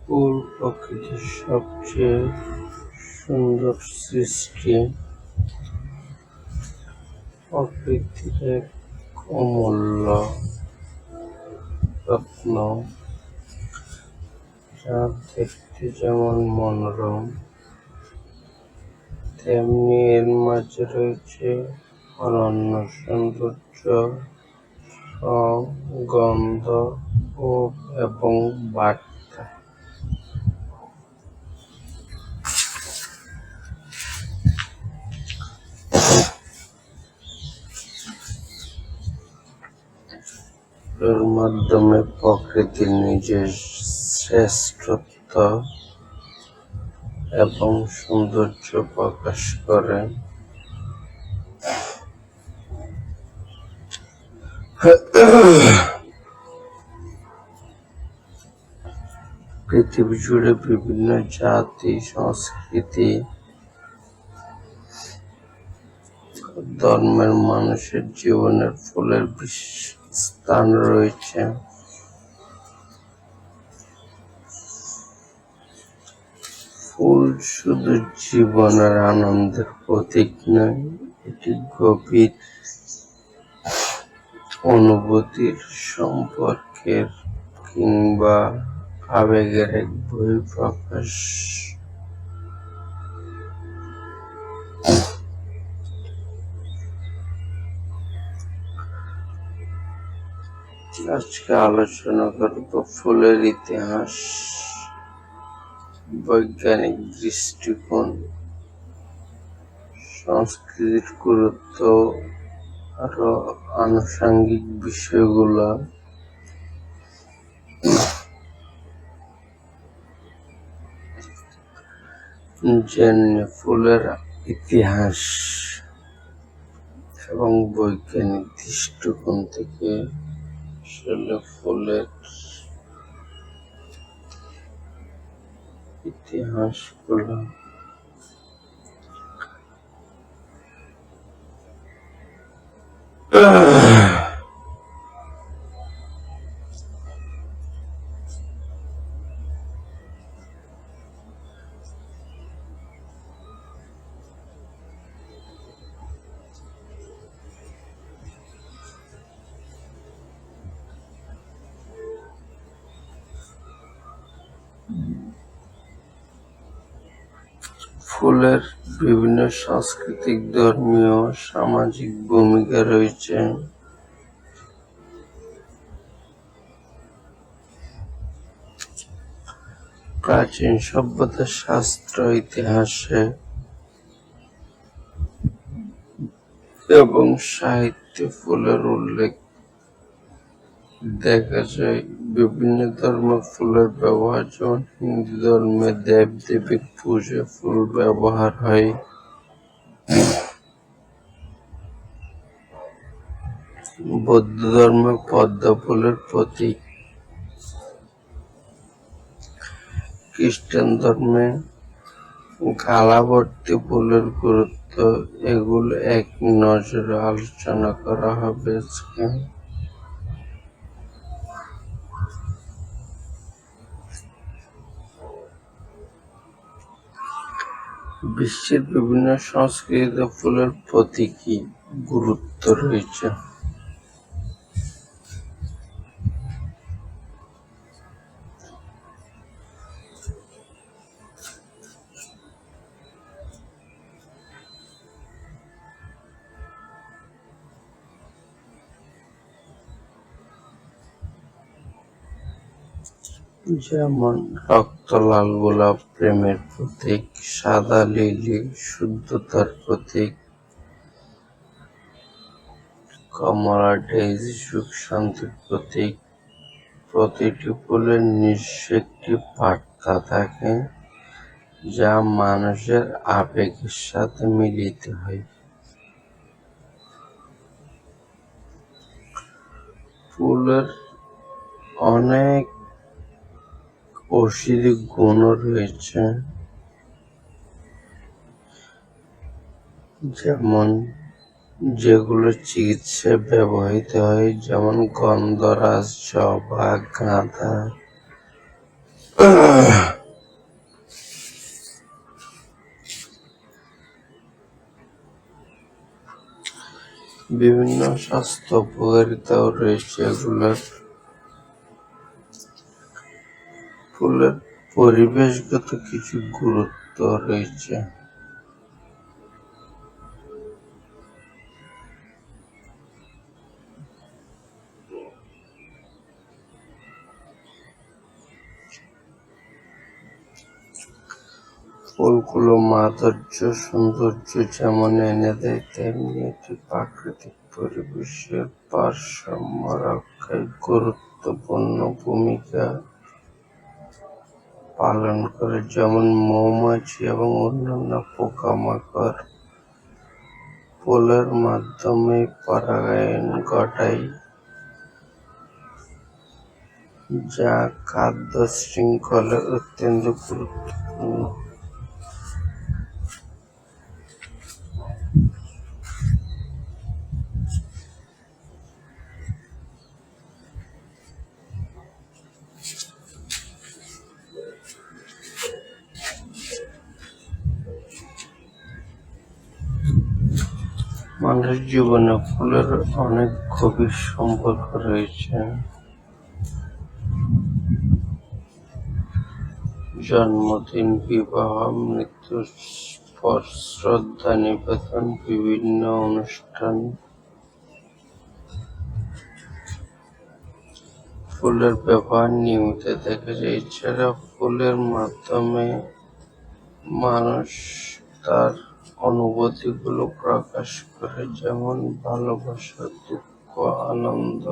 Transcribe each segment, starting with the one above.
ফুল প্রকৃতির সবচেয়ে সুন্দর সৃষ্টি। প্রকৃতির এক অমূল্য রত্ন, যা দেখতে যেমন মনোরম, তেমনি এর মাঝে রয়েছে অনন্য সৌন্দর্য, রং, গন্ধ, রূপ এবং বার্তা। এর মাধ্যমে প্রকৃতি নিজের শ্রেষ্ঠত্ব এবং সৌন্দর্য প্রকাশ করে। পৃথিবী জুড়ে বিভিন্ন জাতি, সংস্কৃতি, ধর্মের মানুষের জীবনের ফুলের স্থান রয়েছে। ফুল শুধু জীবনের আনন্দের প্রতীক নয়, এটি গভীর অনুভূতির, সম্পর্কের কিংবা আবেগের এক বহিঃপ্রকাশ। আজকে আলোচনা করব ফুলের ইতিহাস, বৈজ্ঞানিক দৃষ্টিকোণ, সংস্কৃতির গুরুত্ব, আরো আনুষঙ্গিক বিষয়গুলো। জেনে ফুলের ইতিহাস এবং বৈজ্ঞানিক দৃষ্টিকোণ থেকে আসলে ফুলের ইতিহাসগুলো। ফুলের বিভিন্ন সাংস্কৃতিক, ধর্মীয়, সামাজিক ভূমিকা রয়েছে। প্রাচীন সভ্যতা, শাস্ত্র, ইতিহাসে এবং সাহিত্যে ফুলের উল্লেখ দেখা যায়। বিভিন্ন ধর্মে ফুলের ব্যবহার, যেমন হিন্দু ধর্মে দেব দেবীর পূজায় ফুল ব্যবহার হয়। বৌদ্ধ ধর্মে পদ্ম ফুলের প্রতীক। খ্রিস্টান ধর্মে গালাভর্তি ফুলের গুরুত্ব, এগুলো এক নজরে আলোচনা করা হবে আজকে। বিশ্বের বিভিন্ন সংস্কৃতিতে ফুলের প্রতীকী গুরুত্ব রয়েছে। যেমন রক্ত লাল গোলাপ প্রেমের প্রতীক, সাদা লিলি শুদ্ধতার প্রতীক, কমলা ডেইজি সুখ শান্তির প্রতীক। প্রতিটি ফুলের নিজস্ব একটি বার্তা থাকে, যা মানুষের আবেগের সাথে মিলিত হয়। ফুলের অনেক ঔষধি গুণও রয়েছে, যেমন যেগুলো চিকিৎসায় ব্যবহৃত হয়, যেমন গন্ধরাজ, জবা, গাঁদা, বিভিন্ন স্বাস্থ্য উপকারিতাও রয়েছে এগুলোর। ফুলের পরিবেশগত কিছু গুরুত্ব রয়েছে। ফুলগুলো মাধুর্য সৌন্দর্য যেমন এনে দেয়, তেমনি এটি প্রাকৃতিক পরিবেশের ভারসাম্য রক্ষায় গুরুত্বপূর্ণ ভূমিকা পালন করে। যেমন মৌমাছি এবং অন্যান্য পোকামাকড় ফুলের মাধ্যমে পরাগায়ন ঘটায়, যা খাদ্য শৃঙ্খলে অত্যন্ত গুরুত্বপূর্ণ। মানুষের জীবনে ফুলের অনেক গভীর সম্পর্ক রয়েছে। জন্মদিন, বিবাহ, মৃত্যুর পর শ্রদ্ধা নিবেদন, বিভিন্ন অনুষ্ঠান ফুলের ব্যবহার নিয়মিত দেখা যায়। এছাড়া ফুলের মাধ্যমে মানুষ তার অনুভূতিগুলো প্রকাশ করে, যেমন ভালোবাসা, দুঃখ, আনন্দ।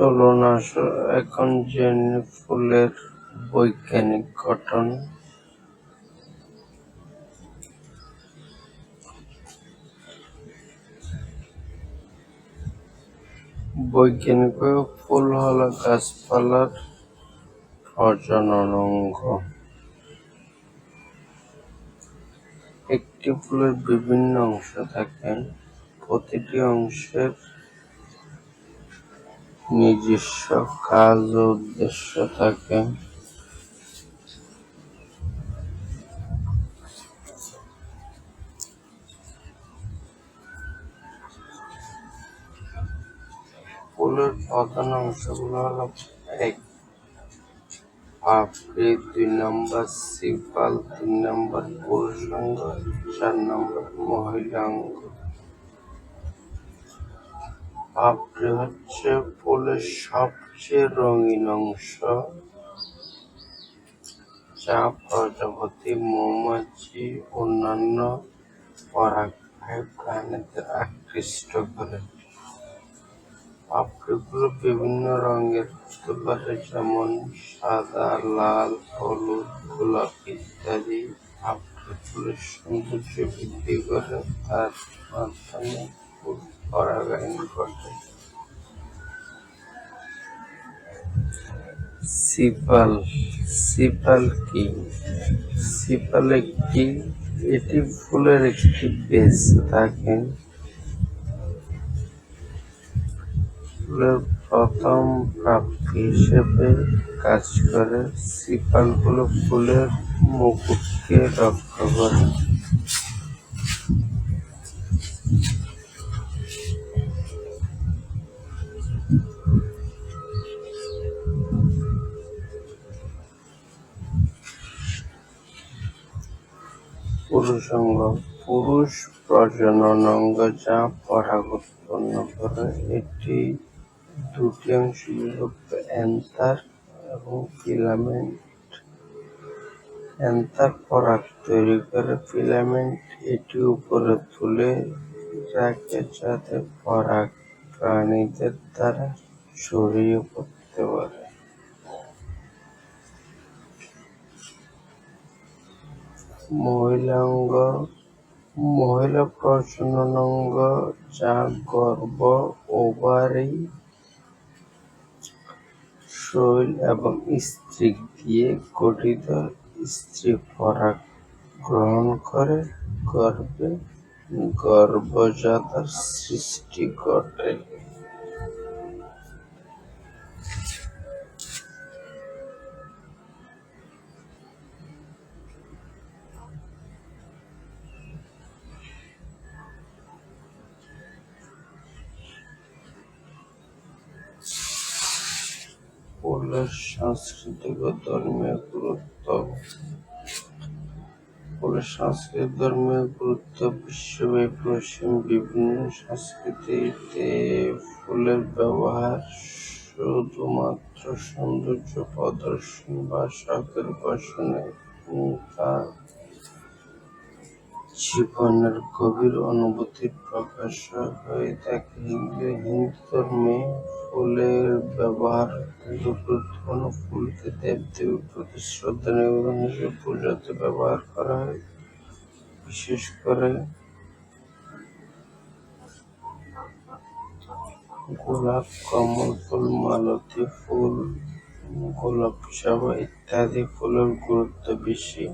চলুন এখন জেনে ফুলের বৈজ্ঞানিক গঠন। বৈজ্ঞানিকভাবে ফুল হলো গাছপালার প্রজনন অঙ্গ। একটি ফুলের বিভিন্ন অংশ থাকে, প্রতিটি অংশের নিজস্ব কাজ ও উদ্দেশ্য থাকে। ফুলের প্রধান অংশগুলো হলো: 1. পাপড়ি, 2 নম্বর সিপাল, 3 নম্বর পুরুষাঙ্গ, 4 নম্বর মহিলাঙ্গ। পাপড়ি হচ্ছে ফুলের সবচেয়ে রঙিন অংশ, যা প্রজাপতি, মৌমাছি, অন্যান্য পরাগধারী প্রাণীদের আকৃষ্ট করে। পাপড়িগুলো বিভিন্ন রঙের হতে পারে, যেমন সাদা, লাল, হলুদ, গোলাপি ইত্যাদি। পাপড়ি ফুলের সৌন্দর্য বৃদ্ধি করে, তার মাধ্যমে ফুল পরাগায়ন ঘটে। সিপাল। সিপাল কি? সিপাল এটি ফুলের একটি বেজ থাকে। ফুলের প্রথম প্রাপ্তি হিসেবে কাজ করে। সিপালগুলো ফুলের মুকুটকে রক্ষা করে। পুরুষাঙ্গ। পুরুষ প্রজনন অঙ্গ যা পরাগ উৎপন্ন করে। এটি দুটি অংশে বিভক্ত: অ্যান্থার এবং ফিলামেন্ট। অ্যান্থার পরাগ তৈরি করে, ফিলামেন্ট এটি উপরে তুলে রাখে যাতে পরাগ প্রাণীদের দ্বারা ছড়িয়ে পড়তে পারে। মহিলা অঙ্গ, মহিলা প্রজনন অঙ্গ যা গর্ভ, ওভারি, শৈল এবং স্ত্রীক দিয়ে গঠিত। স্ত্রী পরাগ গ্রহণ করে গর্ভে গর্ভজাতার সৃষ্টি ঘটে। ফুলের সাংস্কৃতিক ও ধর্মীয় গুরুত্ব। ফুলের সাংস্কৃতিক ধর্মীয় গুরুত্ব বিশ্বব্যাপী। পশ্চিম বিভিন্ন সংস্কৃতিতে ফুলের ব্যবহার শুধুমাত্র সৌন্দর্য প্রদর্শন বা শখের বশে তা জীবনের গভীর অনুভূতির প্রকাশ হয়ে থাকে। হিন্দু ধর্মে ফুলের ব্যবহার গুরুত্বপূর্ণ। ফুলকে দেবদেবীর প্রতি শ্রদ্ধা নিবেদন হিসেবে পূজাতে ব্যবহার করা হয়। বিশেষ করে গোলাপ, কমল ফুল, মালতী ফুল, গোলাপ জবা ইত্যাদি ফুলের গুরুত্ব বেশি।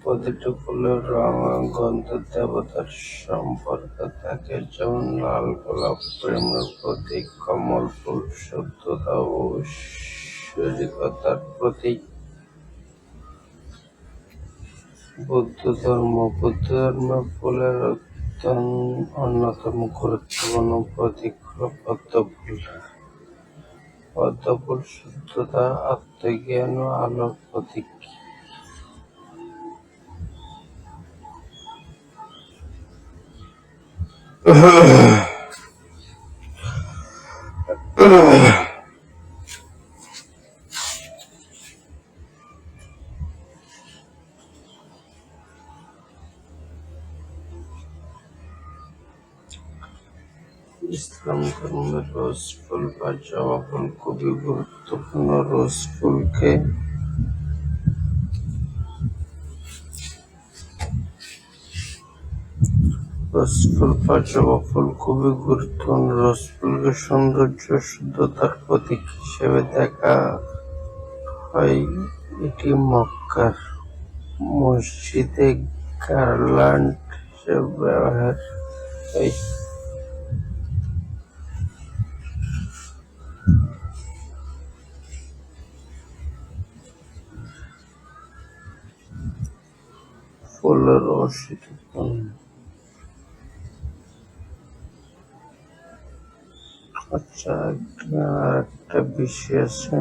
প্রতিটি ফুলের রং ও গন্ধ দেবতার সম্পর্ক থাকে, যেমন লাল গোলাপ প্রেমের প্রতীক, কমল ফুল শুদ্ধতা ও ঐশ্বরিকতার প্রতীক। বৌদ্ধ ধর্মে ফুলের অন্যতম গুরুত্বপূর্ণ প্রতীক হল পদ্ম ফুল। পদ্ম ফুল শুদ্ধতা, আত্মজ্ঞান ও আলোর প্রতীক। ইসলাম ধর্মে রোজ ফুল বা জবা ফুল খুবই গুরুত্বপূর্ণ। রোজ ফুলকে সৌন্দর্য ও শুদ্ধতার প্রতীক হিসেবে দেখা হয়। এটি মক্কার মসজিদে গার্ল্যান্ড হিসেবে ব্যবহার হয়। ফুলের ঔষধি গুণ। আচ্ছা, একটা বিষয় আছে,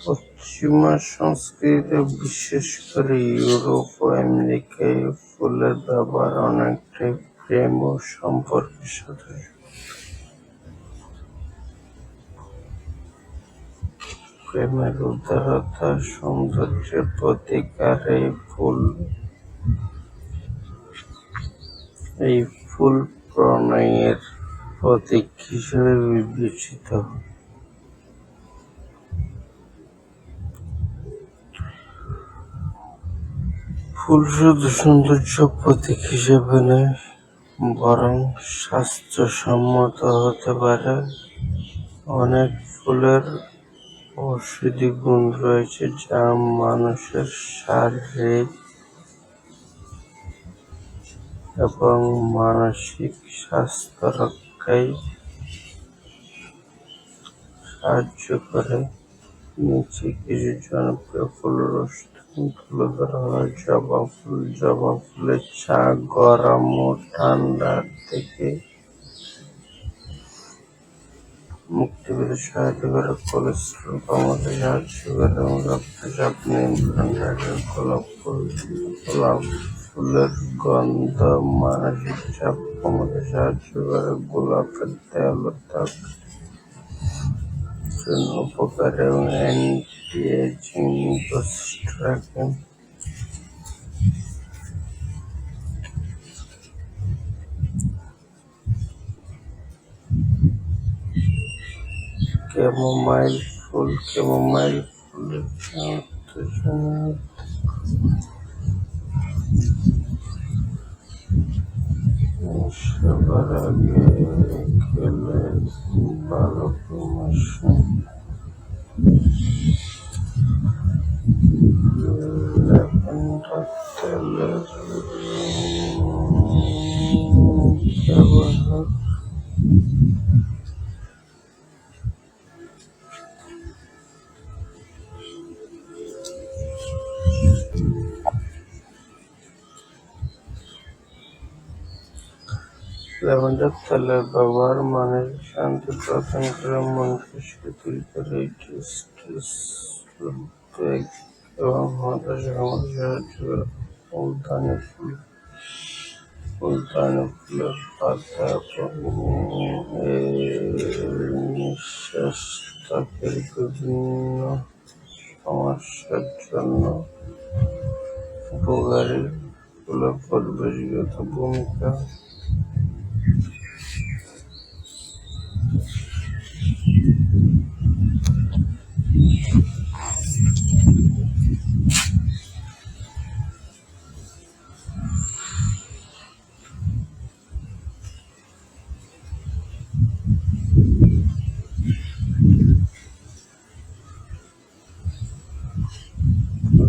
পশ্চিমা সংস্কৃতিতে বিশেষ করে ইউরোপ ও আমেরিকায় ফুলের ব্যবহার অনেকটাই প্রেম ও সম্পর্কের সাথে। প্রেমের উদারতা, সৌন্দর্যের প্রতীক, আর এই ফুল প্রণয়ের প্রতীক হিসেবে বিবেচিত। ফুল শুধু সৌন্দর্য প্রতীক হিসেবে নয়, বরং স্বাস্থ্যসম্মত হতে পারে। অনেক ফুলের ঔষধি গুণ রয়েছে যা মানুষের শারীরিক এবং মানসিক স্বাস্থ্য রক্ষায় সাহায্য করে। নিচে কিছু জনপ্রিয় ফুলের ঔষধি তুলে ধরা হয়। জবা ফুল। জবা ফুলের চা গরম ও ঠান্ডার থেকে মুক্তি পেতে সহায়তা করে, কোলেস্টেরল কমাতে সাহায্য করে এবং রক্তচাপ নিয়ন্ত্রণ রাখে। গোলাপ ফুলের গন্ধ মানসিক চাপ কমাতে সাহায্য করে। গোলাপের তেল ত্বক জন্য উপকারী এবং অ্যান্টি এজিং বুস্ট রাখে। ক্যামোমাইল ফুলের সবার আগে খেলে ভালো প্রমোশন। ল্যাভেন্ডার তেলের ব্যবহার ল্যাভেন্ডার তেলের ব্যবহার মানসিক শান্তি প্রদান করে, মনকে শিথিল করে, স্ট্রেস, উদ্বেগ এবং হতাশা কমাতে সাহায্য করে। ফুলদানি ফুলের পাতা এর নিঃশ্বাস ত্বকের বিভিন্ন সমস্যার জন্য উপকারী। ফুলের পরিবেশগত ভূমিকা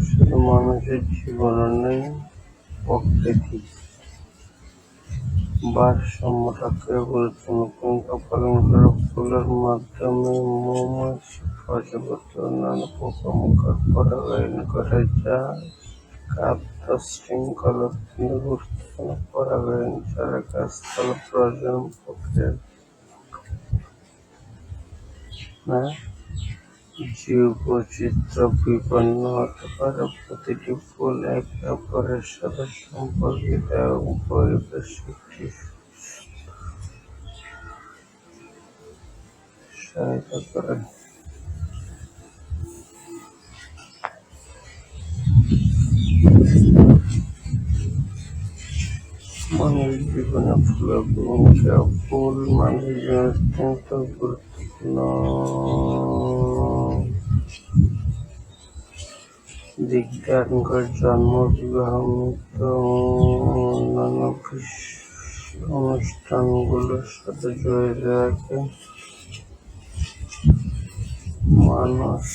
শুধু মানুষের জীবনের প্রকৃতি ভারসাম্য রক্ষায় গুরুত্বপূর্ণ ভূমিকা পালন করে। ফুলের মাধ্যমে মৌমাছি, প্রজাপতি ও অন্যান্য পোকামাকড় পরাগায়ন করে, যা খাদ্য শৃঙ্খলার অত্যন্ত গুরুত্বপূর্ণ। পরাগায়ন ছাড়া গাছপালা প্রজনন প্রক্রিয়া জীববৈচিত্র্য বিপন্ন হতে পারে। প্রতিটি ফুল একে অপরের সাথে সম্পর্কিত এবং পরিবেশ একটি সহায়তা করে। মানুষ জীবনে ফুলের ভূমিকা। ফুল মানুষের জীবনে অত্যন্ত গুরুত্বপূর্ণ দিক ধারণ করে। জন্ম, বিবাহ, মৃত্যু এবং অন্যান্য অনুষ্ঠানগুলোর সাথে জড়িত রাখে। মানুষ